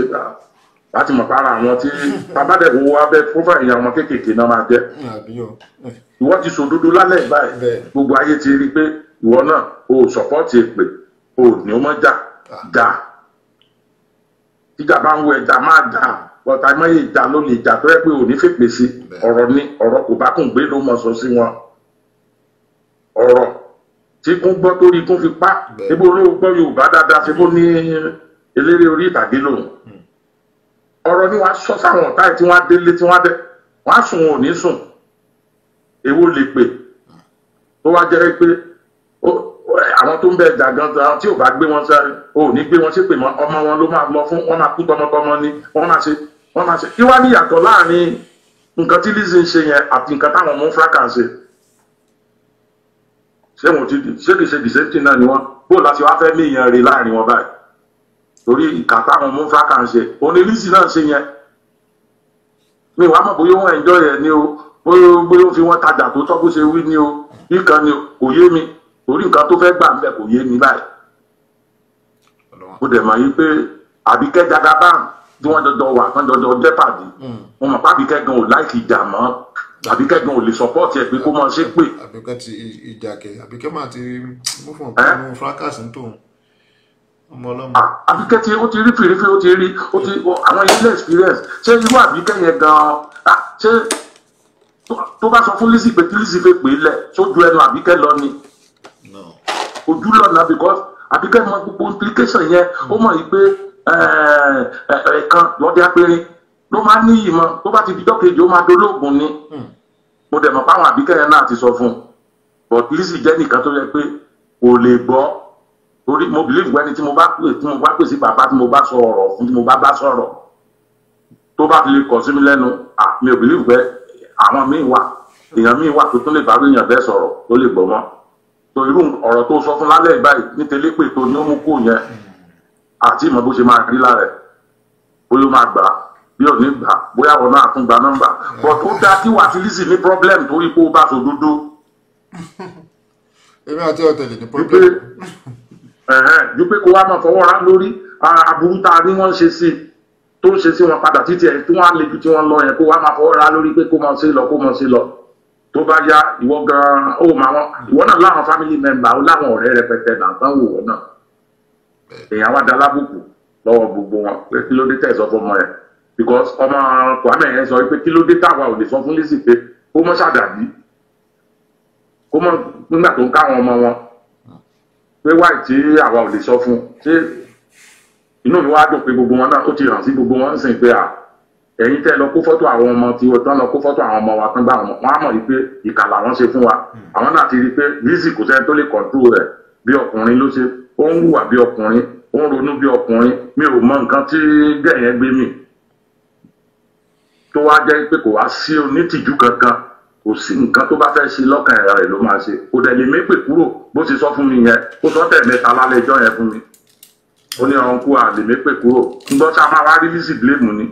C: láti mọ̀ para àwọn tí babádẹ́wò abẹ́ profile yẹn àwọn kéékèèké náà máa jẹ́. Ìwọ ti sòdodo lálẹ́ báyìí gbogbo ayé ti rí pé ìwọ náà o sọ̀pọ́ọ̀tì èpè o ní o mọ́ jà tíjà bá ń wo ẹja máa jà ọ̀tá mọ́yé ìjà ló lè jà tó yẹ pé ò ní fèpè sí ọ̀rọ̀ ní ọ̀rọ̀ kò bá kùn gbé ló mọ̀ sọ sí wọn ọ̀rọ̀ tí kún gbọ́ torí kún fi pa ebó olówó gbọ́ Yorùbá dáadáa ṣe bó ní eléré orí ìtàgé lòun ọ̀rọ̀ ni wọ́n á sọ sáwọn ọ̀tá ẹ̀ tí wọ́n á délé tí wọ́n á dẹ́ wọ́n á sùn wọn ò ní sùn èwo lè pè tó wá jẹ́ pé àwọn tó ń bẹ ẹja gan àwọn tí ò bá gbé wọn sáré ò ní gbé wọn ṣépè mọ́ ọmọ wọn ló máa lọ fún wọn máa kú tọmọtọmọ ni wọ́n máa ṣe kí wá ní ìyàtọ̀ láàrin nǹkan tí Lizzy ń ṣe yẹn àti nǹkan táwọn ọmọ Fracas ń ṣe ṣé wọn ti ṣé kìí ṣe dìsẹ́ntì náà ni wọn bó láti wá fẹ́ léèyàn rè láàrin wọn báyìí torí ìkà táwọn ọmọ Fracas ń ṣe òní Lizzy náà ṣe yẹn mi wàá mọ̀ bóyá wọn enjoy yẹn ni o bóyá ó fi wọn tajà tó tọ́ bó ṣe wí ni o nǹkan ni kò yé mi torí nǹkan tó fẹ́ gbà ń bẹ̀ kò yé mi báyìí ó dẹ̀ máa yí pé Àbíkẹ́ Jagaban tí wọ́n jọjọ wà tán jọjọ jẹ́ pàdé wọn mọ̀ pé Àbíkẹ́ gan ò láìkì ìjà mọ́ Àbíkẹ́ gan ò lè sọpọ́ọ̀tì ẹ̀ pé kó máa ṣe pé.
B: Àbíkẹ́ ti ìjà kẹ Àbíkẹ́ máa ti mú fún ọ̀pọ̀ Fracas ń tòun ọmọ ọlọ́mọ.
C: Àbíkẹ́ tí ó ti rí fèrèfé ó ti rí àwọn ilé experience ṣé irú Àbíkẹ́ yẹn gan ṣé tó bá sọ fún Lizzy pé kí Lizzy fẹ́ pè é lẹ̀ sójú ẹnu Àbíkẹ́ lọ ni ojú lọ́nà because Àbíkẹ́ mọ gbogbo implication yẹn ó mọ̀ yìí pé ẹ̀ẹ̀kan lọ́dẹ apẹ̀rin ló máa ní ìmọ̀ tó bá ti di dọ́kejì ó máa dolóògùn ni mo dẹ̀ mọ̀ páwọn Àbíkẹ́ yẹn náà ti sọ fún un but Lizzy jẹ́ nìkan tó yẹ pé kò lè gbọ́ torí mo believe wẹ́ni tí mo bá pè sí bàbá tí mo bá sọ ọ̀rọ̀ fún tí mo bá sọ̀rọ̀ tó bá fi lè kọ̀ sí mi lẹ́nu mi ò believe pé àwọn míì wà èèyàn míì wà tó tún lè bá èèyàn bẹ́ẹ̀ sọ̀rọ̀ tó lè gbọ́ mọ́ tó irú ọ̀rọ̀ tó sọ fún lálẹ́ ìbáyìí ní tẹ́lẹ̀ pé tó ní ó mú kó yẹn àti ìmọ̀ bó ṣe máa rí lára ẹ̀ bóyá ó máa gbà bí ò ní gbà bóyá àwọn náà tún gba nọ́mbà but ó dá kí wà tí Lizzy ní problem torí pé ó bá so dúdú.
B: èmi àti ọ̀tẹ̀lẹ̀ ní problem.
C: ju pé kó wá máa fọwọ́ rá lórí aburú tá a ní wọ́n ṣe sí tó ń ṣe sí wọn padà títí ẹ̀ tí wọ́n á le ju tí wọ́n lọ yẹn kó wá máa fọwọ́ rá lórí pé kó máa ṣe lọ kó máa ṣe lọ tó bá yá ìwọ gan ó máa wọn ìwọ náà láwọn family member ó láwọn ọ̀rẹ́ rẹpẹtẹ náà tán wò wọ́n náà èèyàn wá da lábùkù lọ́wọ́ gbogbo wọn pé kí ló dé tẹ̀ sọ fọmọ ẹ̀ because ọmọ Kwame yẹn sọ pé kí ló dé táwa ò lè sọ fún Lizzy pé kó mọ́ ṣàdàbí kó mọ́ nígbà tó ń káwọn ọmọ wọn pé wáì tí àwa ò lè sọ fún ṣé inú mi wá dùn pé gbogbo wọn náà ó ti hàn sí gbogbo wọn ń sìn pé ẹ̀yin tẹ́ lọ kó fọ́tò àwọn ọmọ tí wọ́n tán lọ kó fọ́tò àwọn ọmọ wa tán gbà wọn á mọ̀ wípé ìkà làwọn ṣe fún wa àwọn náà ti rí i pé Lizzy kò sẹ́ni tó lè control rẹ̀ bí ọkùnrin ló ṣe ó ń hùwà bí ọkùnrin ó ń ronú bí ọkùnrin mi ò mọ nǹkan tí gẹ̀yẹ́ gbé mi tó wá jẹ́ pé kò wá sí onítìjú kankan kò sí nǹkan tó bá fẹ́ ṣe lọ́kàn ẹ̀rọ rẹ̀ ló máa ṣe kò dẹ̀ lè mépè kúrò bó ṣe sọ fún mi yẹn ó sọ tẹ̀mẹ́ta lálẹ́ ẹjọ́ yẹn fún mi ó ní ọ̀hún kú à lè mépè kúrò ńgbọ́n sá máa wá rí Lizzy blame ni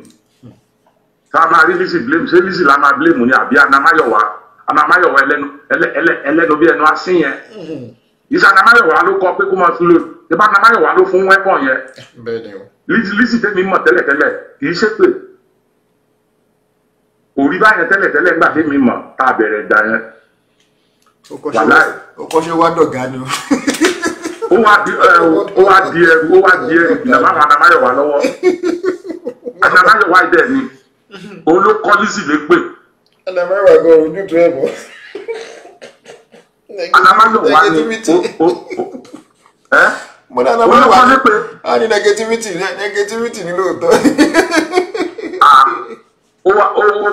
C: sá máa rí Lizzy blame ṣé Lizzy la máa blame ni àbí Anamáyọ̀wá ẹlẹ́nu bí ẹnu asín yẹn ìṣe Anamáyọ̀wá ló kọ pé kó máa fi lò ìbá Anamáyọ̀wá ló fún wẹ́pọ̀n yẹn Lizzy tẹ́mi mọ̀ tẹ́lẹ̀tẹ́lẹ̀ kì í ṣépè orí báyẹn tẹ́lẹ̀tẹ́lẹ̀ nígbà tẹ́mi mọ̀ tá a bẹ̀rẹ̀ ìjà yẹn
B: ó kọ́ ṣe wá dọ̀gá ni
C: ó wá di ẹrù ìgbìnà máa wà Anamáyọ̀wá lọ́wọ́ Anamáyọ̀wá ìdẹ̀ ni òun ló kọ́ Lizzy lépè
B: Anamáyọ̀wá gan ojútùú ẹ̀ mọ́
C: Anamáyọ̀wá ni
B: olùkọ́ lépè a ní negativity ní lóòótọ́
C: ó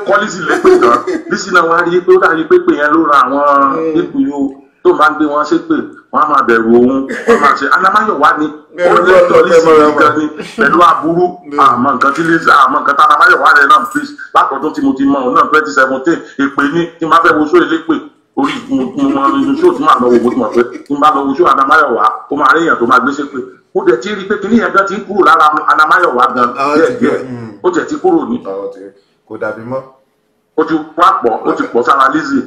C: kọ́ Lizzy lépè gan Lizzy náà wá rí pé ó dàbí pépè yẹn ló ra àwọn ipò yìí tó máa ń gbé wọn ṣépè wọn á máa bẹ̀rù òun wọn máa ṣe Anamáyọ̀wá ni ó lè tọ́ Lizzy nìkan ni pẹ̀lú aburú àmọ́ nǹkan tí Lizzy àmọ́ nǹkan tí Anamáyọ̀wá rẹ̀ náà fi látọ̀dún tí mo ti mọ òun náà 2017 èpè ní tí máa fẹ́ wo sóò elépè orí mo mọ inú sóò tí máa lọ wo mo ti mọ̀ pé tí máa lọ wo sóò Anamáyọ̀wá ó máa rí èèyàn tó máa gbé ṣépè ó dẹ̀ ti rí pé kíní yẹn gan ti ń kúrò lára Anamáyọ̀wá gan díẹ̀díẹ̀ ó tẹ̀ ti kúrò ní
B: kò dàbí mọ́
C: ó ti wá pọ̀ ó ti pọ̀ sára Lizzy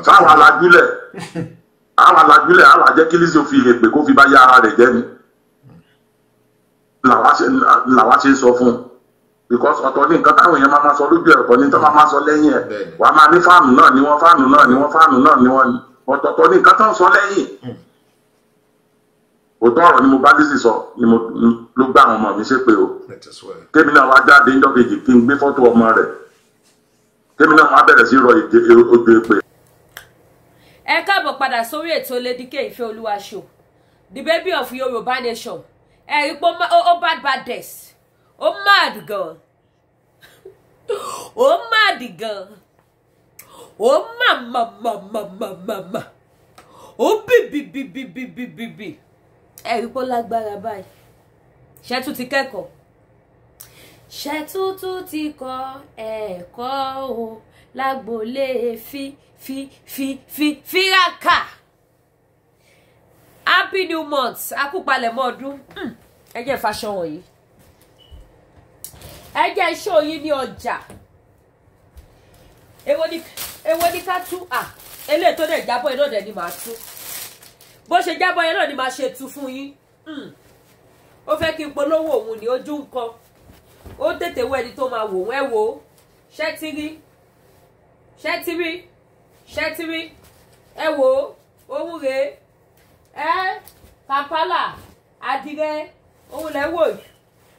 C: sáwọn alájúlẹ̀ àwọn àjẹ́ kí Lizzy ó fi èpè kó fi bá yá ara rẹ̀ jẹ́ ni làwa ṣe ń sọ fún un because ọ̀tọ̀ ní nǹkan táwọn èèyàn máa sọ lójú ẹ̀ ọ̀tọ̀ ní tó máa sọ lẹ́yìn ẹ̀ wà á máa ní fáànù náà ni wọ́n fáànù náà ni wọ́n fáànù náà ni wọ́n ọ̀tọ̀ọ̀tọ̀ ní nǹkan tó ń sọ lẹ́yìn òótọ́ ọ̀rọ̀ ni mo bá Lizzy sọ ni mo ló gbá àwọn ọmọ mi ṣépè o kémi náà wá jáde níjọ́ kejì kí n gbé fọ́tò ọmọ rẹ̀ kémi náà wá bẹ̀rẹ̀ sí rọ ojú èpè.
A: Ẹ káàbọ̀ padà sórí ètò Lady K Ifeoluwa show, the baby of Yoruba nation. Ẹ rí pé ó bad death. Ó mad gan. Ó mad gan. Ó ma. Ó bí. Ẹ rí pé ó lágbára báyìí. Ṣé tún ti kẹ́kọ̀ọ́? Ṣé tún ti kọ́ ẹ̀kọ́ o lágbolé fíraka. Happy new month. Akúpalẹ̀mọ́ ọdún. Ẹ jẹ́ fashion wọ̀nyí. Ẹ jẹ́ show yín ní ọjà. Èwo ni ká tú eléyìí tó dẹ̀ jábọ̀ iná dẹ̀ ni màá tú. Bó ṣe jábọ̀ yẹn náà ni màá ṣe tú fún yín. Ó fẹ́ kí n polówó òun ní ojú nǹkan. Ó tètè wo ẹni tó máa wò wọ́n. Ẹ wò ó. Ṣẹ́tírí. Ẹ wò ó. Ohun rèé. Kampala. Adìrẹ. Ohun lẹ wò yìí.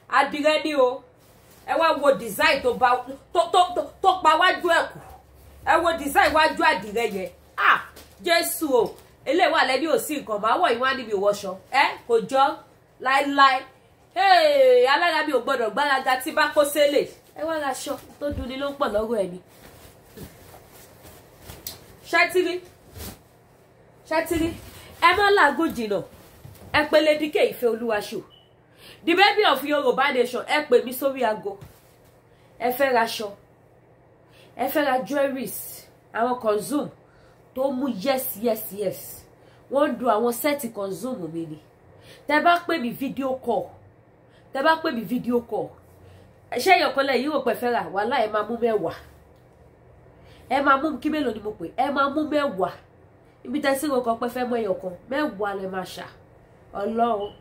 A: Adìrẹ ni o. Ẹ wá wo design tó pa wájú ẹ̀ kù. Ẹ wo design wájú adìrẹ yẹn. Jésù o. Eléyìí wà lẹ́ni ò sí nǹkan máa wọ̀ ìwọ́n níbi ìwọṣọ. Kò jọ láíláí. Alára mi ò gbọ́dọ̀ gbáraga tí bá kó sélè. Ẹ wá raṣọ tó dunni ló ń pọ̀ lọ́rọ̀ ẹni. Ṣẹ́tírí. Ẹ má làágùn jìnnà. Ẹ pè Lady K Ifeoluwa show, the baby of Yoruba nation. Ẹ pè mí sórí aago. Ẹ fẹ́ raṣọ. Ẹ fẹ́ ra jewelries. Àwọn consume tó mú yes. Wọ́n do àwọn sẹ́ẹ̀tì consume mi ni. Tẹ́ bá pè mí video call. Ṣé ìyọ̀kọ́lẹ̀ yìí ò pẹ́ fẹ́ rà wàhálà ẹ máa mú mẹ́wàá. Ẹ máa mú kí mélòó ni mo pè? Ẹ máa mú mẹ́wàá. Ibi tẹ́sí kan pẹ́ fẹ́ mọ ẹyọ̀kan. Mẹ́wàá lẹ máa ṣà. Ọlọ́run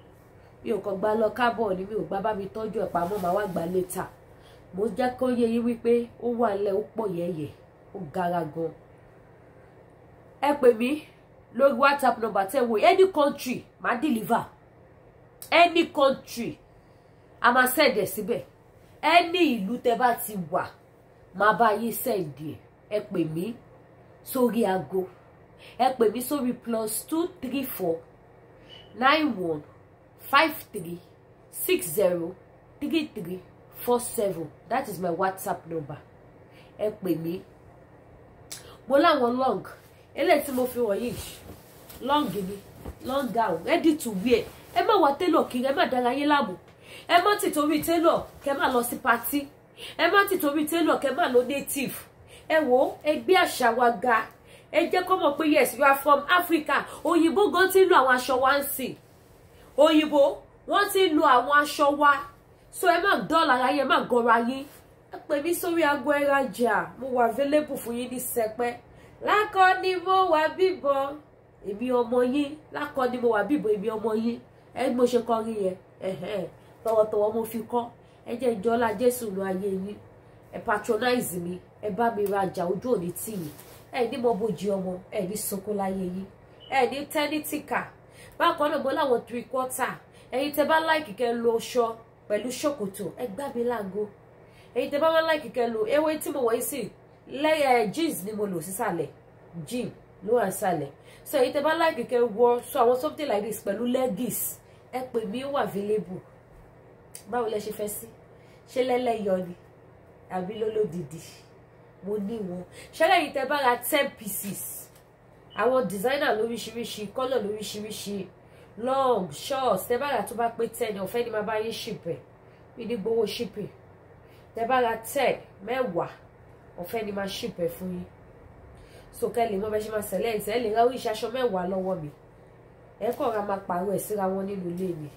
A: mi ò kàn gbá lọ kábọ̀ ni mi ò gbá bá mi tọ́jú ẹ̀ pamọ́ máa wá gbà létà. Mo jẹ́ kó yé yín wípé ó wà lẹ́ ó pọ̀ yẹ́yẹ́ ó gara gan. Ẹ pè mí lórí WhatsApp number tẹ́ wo any country máa deliver. Any country a máa send ẹ̀ síbẹ̀. Any ìlú tẹ́ bá ti wà máa bá yín send ẹ̀. Ẹ pè mí sórí aago. Ẹ pè mí sórí +234 91 53 60 33 47. That is my WhatsApp number. Ẹ pè mí. Mo láwọn long. Eléyìí tí mo fi wọ̀nyí long ni long gown ready to wear. Ẹ má wá tailor kiri, ẹ má dára yín láàmú. Ẹ má ti torí tailor kẹ́ má lọ sí party. Ẹ má ti torí tailor kẹ́ má lọ native. Ẹ wò ẹ gbé àṣà wa ga. Ẹ jẹ́ kó mọ̀ pé yes we are from Africa. Òyìnbó gan ti ń lo àwọn aṣọ wa ń sìn. Òyìnbó wọ́n ti ń lo àwọn aṣọ wa. So ẹ má dọ́là ara yín, ẹ má gọra yín. Ẹ pè mí sórí aago ẹ rajà. Mo wà available fún yín ní sẹpẹ́. Lákọ ni mo wà bíbọ. Èmi ọmọ yín. Lákọ ni mo wà bíbọ èmi ọmọ yín. Ẹ mo ṣe kọrin yẹn. Tọwọ́tọwọ́ mo fi kọ́. Ẹ jẹ́ ìjọlá Jésù nu ayé yín. Ẹ patronize mi. Ẹ bá mi rajà ojú òní tì yín. Ẹ ní mo bójú ọmọ. Ẹ ní sunkún láyé yín. Ẹ ní tẹ́nítìkà. Bákan náà mo láwọn 3/4. Ẹ̀yin tẹ́ bá like kẹ́ lo ṣọ pẹ̀lú ṣòkòtò. Ẹ gbá mi láago. Ẹ̀yin tẹ́ bá wá like kẹ́ lo ewé tí mo wọ̀ yìí sí. Jeans ni mo lò sísàlẹ̀. Jean ló wà sísàlẹ̀. So ẹ̀yin tẹ́ bá like kẹ́ wọ so àwọn something like this pẹ̀lú leggings. Ẹ pè mí ó wà available. Báwo lẹ ṣe fẹ́ sí? Ṣé lẹ́lẹ́yọ ni? Àbí lólódìdí? Mo ní wọn. Ṣẹlẹ̀ ẹ̀yin tẹ́ bá ra 10 pieces. Àwọn designer lóríṣiríṣi, color lóríṣiríṣi, long, short. Tẹ́ bá ra tó bá pé 10 ọ̀fẹ́ ni máa bá yín ship ẹ̀. Mi ní gbowó shipping. Tẹ́ bá ra 10 mẹ́wàá ọ̀fẹ́ ni máa ship ẹ̀ fún yín. So kẹ́lẹ̀ mọ́ bẹ́ ṣe máa select ẹ lè ra oríṣi aṣọ mẹ́wàá lọ́wọ́ mi. Ẹ kàn ra máa pààrọ̀ ẹ̀ síra wọn nínú ilé mi.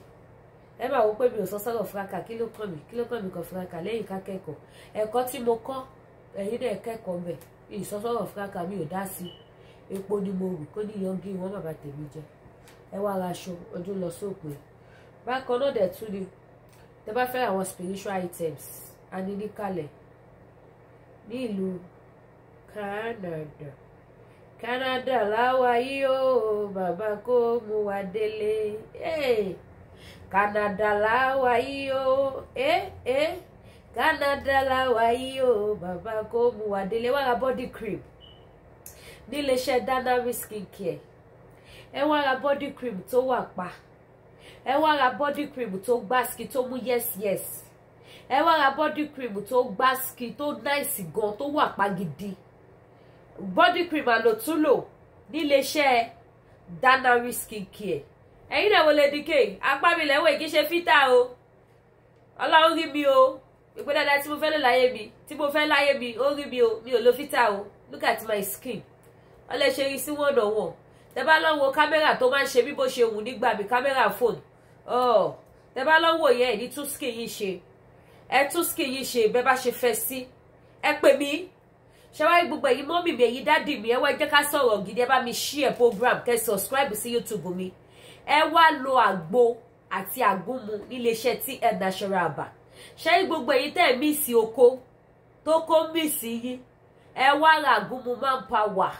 A: Ẹ máa wò pé mi ò sọ sọ́rọ̀ fúráka kí ló kàn mí kan fúráka lẹ́yìn ká kẹ́kọ̀ọ́. Ẹ̀kọ́ tí mo kọ́ ẹ̀yin náà kẹ́kọ̀ọ́ bẹ̀ ìsọsọ́rọ̀ fúráká mi ò dá sí epo ni mo rù kó ní yangi wọn bàbá tèmi jẹ ẹ wá ra aṣọ ọdún lọ sópin bákan náà dẹ̀ tún ni tẹ bá fẹ́ àwọn spiritual items a ní níkàlẹ̀ ní ìlú Canada láwa yìí ó bàbá kó mú wa délé Canada láwa yìí ó Canada láwa yìí ó bàbá kó mú wa délé wá ra body cream níléeṣẹ́ Dynamic Skincare ẹ wá ra body cream tó wà pa ẹ wá ra body cream tó gbásíkì tó mú yes ẹ wá ra body cream tó gbásíkì tó nice gan tó wà pa gidi body cream àlòtúlò níléeṣẹ́ Dynamic Skincare ẹ̀yin náà wọlé dike apá mi lẹ́wọ̀ kì í ṣe fítà o Ọlọ́run rí mi o ìpè dáadáa tí mo fẹ́ lò láyé mi tí mo fẹ́ láyé mi ó rí mi o mi ò lo fítà o look at my skin wọ́n lè ṣe rí sí wọ́n náà wọ̀n tẹ bá lọ wo kámẹ́rà tó máa ń ṣe bí bó ṣe wù nígbà mi kámẹ́rà fóònù tẹ bá lọ wo yẹn ní tún skin yìí ṣe ẹ tún skin yìí ṣe bẹ́ẹ̀ bá ṣe fẹ́ sí ẹ pè mí ṣé wáyé gbogbo ẹ̀yin mọ́mì mi ẹ̀yin dádì mi ẹ wá jẹ́ ká sọ̀rọ̀ gidi ẹ bá mi share program kẹ́ subscribe sí YouTube mi ẹ wá lo àgbo àti àgúnmu níléeṣẹ́ TN Natural Herbal ṣé gbogbo ẹ̀yin tẹ́ mí sí oko tó kó mí sí yín ẹ wá ra àgúnmu Manpower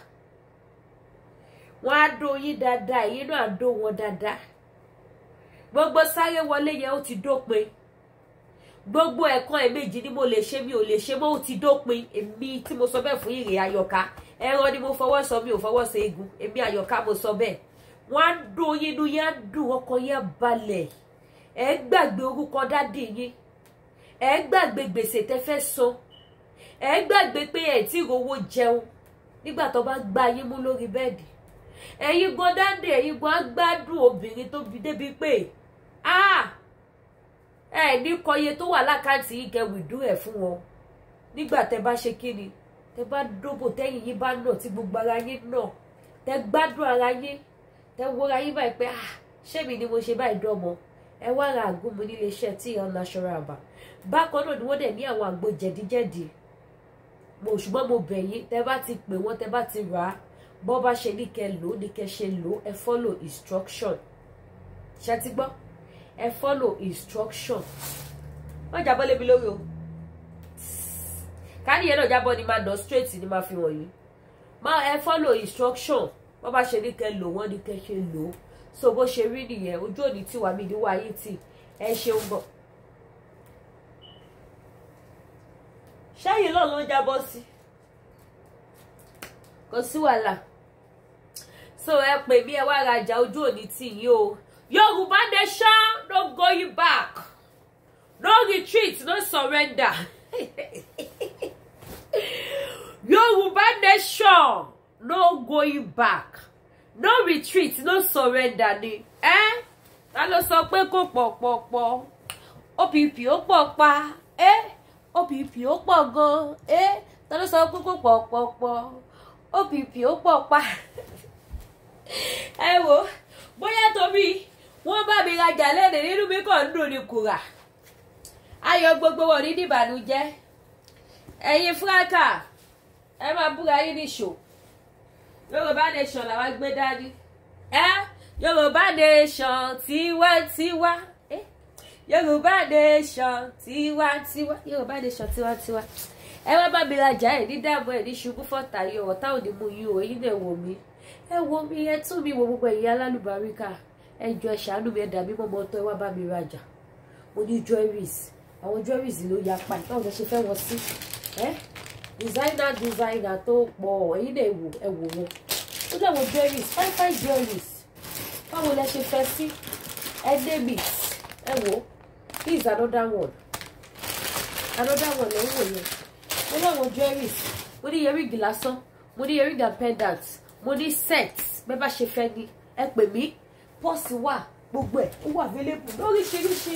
A: wọ́n á dó yín dáadáa èyí náà á dó wọn dáadáa gbogbo sáré wọlé yẹn ó ti dópin gbogbo ẹ̀kan ẹ̀mejì ni mo lè ṣe mi ò lè ṣe mọ́ ó ti dópin èmi tí mo sọ bẹ́ẹ̀ fún ìrè Àyọ̀ká ẹran ni mo fọwọ́ sọ mi ò fọwọ́ sọ eegun èmi Àyọ̀ká mo sọ bẹ́ẹ̀ wọ́n á dó yín inú yẹn á dùn ọkàn yẹn balẹ̀ ẹ gbàgbé orúkọ dádì yín ẹ gbàgbé gbèsè tẹ́ fẹ́ san ẹ gbàgbé pé ẹ tí rówó jẹun nígbà tó bá gbá yín mú lórí bẹ́ẹ̀dì ẹ̀yin gan dáńdé ẹ̀yin gan á gbádùn obìnrin tó bi débi pé ẹ ní kọye tó wà lákàntì yìí kẹ wìdú ẹ fún wọn nígbà tẹ́ bá ṣe kíni tẹ́ bá dóbò tẹ́yìn yín bá nà tí gbogbo ara yín nà tẹ́ gbádùn ara yín tẹ́ wọra yín báyìí pé ṣé mi ni mo ṣe báyìí dọ́mọ ẹ wá ra àgúnmu níléeṣẹ́ TN Natural Herbal bákan náà ni wọ́n dẹ̀ ní àwọn àgbo jẹ̀díjẹ̀dí ṣùgbọ́n mo bẹ̀ yín tẹ́ bá ti pè wọ́n tẹ́ bá ti rà á bọ́ bá ṣe ní kẹ́ lò ó ní kẹ́ ṣe lò ó ẹ follow instruction ṣe ti gbọ́ ẹ follow instruction wọ́n jábọ́ lébi lórí o káníyẹn náà jábọ́ ni máa dán straight ni máa fi wọ̀nyí ẹ follow instruction bọ́ bá ṣe ní kẹ́ lò wọ́n ní kẹ́ ṣe lò ó so bó ṣe rí nìyẹn ojú òní tí wàá mi ní wáyé tì ẹ ṣeun bọ̀ ṣẹ́yìn náà ló ń jábọ́ sí kò sí wàhálà so ẹ pè mí ẹ wá rajà ojú òní tì yín o Yorùbá nation no going back no retreat no surrender Yorùbá nation no going back no retreat no surrender ni ta ló sọ pé kò pọ̀pọ̀pọ̀ OPP ó pọ̀ pa OPP ó pọ̀ gan ta ló sọ pé kò pọ̀pọ̀pọ̀ OPP ó pọ̀ pa ẹ wò bóyá torí wọ́n bá mi rajà lẹ́nìí nínú mi kàn ń dùn ní kùrà ayọ̀ gbogbo wọn ní ìbànújẹ́ ẹ̀yin fúráká ẹ máa búra yín níṣò Yorùbá nation làwọn gbé dání Yorùbá nation tiwantiwa Yorùbá nation tiwantiwa Yorùbá nation tiwantiwa ẹ wá bá mi rajà ẹ ní dààmú ẹ ní ṣubú fọ̀tà yìí ọ̀tá ò ní mú yín o èyí náà wò mí ẹ wo mi ẹ tún mi wo gbogbo ẹ̀yin alálùbáríkà ẹ jọ ẹ ṣàánú mi ẹ dàbí mọ́mọ́ ọtọ́ ẹ wá bá mi rajà mo ní jewelries àwọn jewelries ló ya pa ìtàn ọ̀dọ̀ ṣe fẹ́ wọn sí designer tó pọ̀ ẹ̀yin náà ẹ wò wọn ó dẹ̀ wọ́n jewelries fine jewelries báwo lẹ ṣe fẹ́ sí ẹ débi ẹ wò this is another one lẹ́yìn wò yẹn mo ní àwọn jewelries mo ní earring lásán mo ní earring and pendant mo ní set bẹ́ẹ̀ bá ṣe fẹ́ ni ẹ pè mí pọ́ọ̀sì wà gbogbo ẹ̀ ó wà available lóríṣiríṣi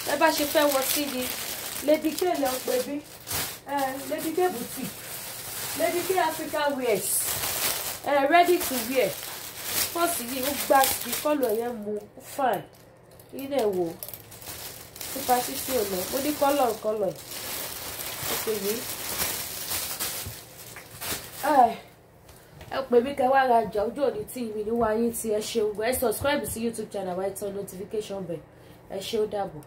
A: bẹ́ẹ̀ bá ṣe fẹ́ wọ́n sí ni Lady K lè pè mí Lady K boutique Lady K African wears ready to wear pọ́ọ̀sì yìí ó gbá sí kọ́lọ̀ yẹn mu fine ilé wò nípa títí ọ̀nà mo ní kọ́lọ̀ ó pè mí ẹ pè mí kẹ́ wá rajà ojú òní tí mi ní wáyé tí ẹ ṣeun ẹ subscribe sí YouTube channel wa, ẹ tàn notification bell. Ẹ ṣé, ó dàbọ̀.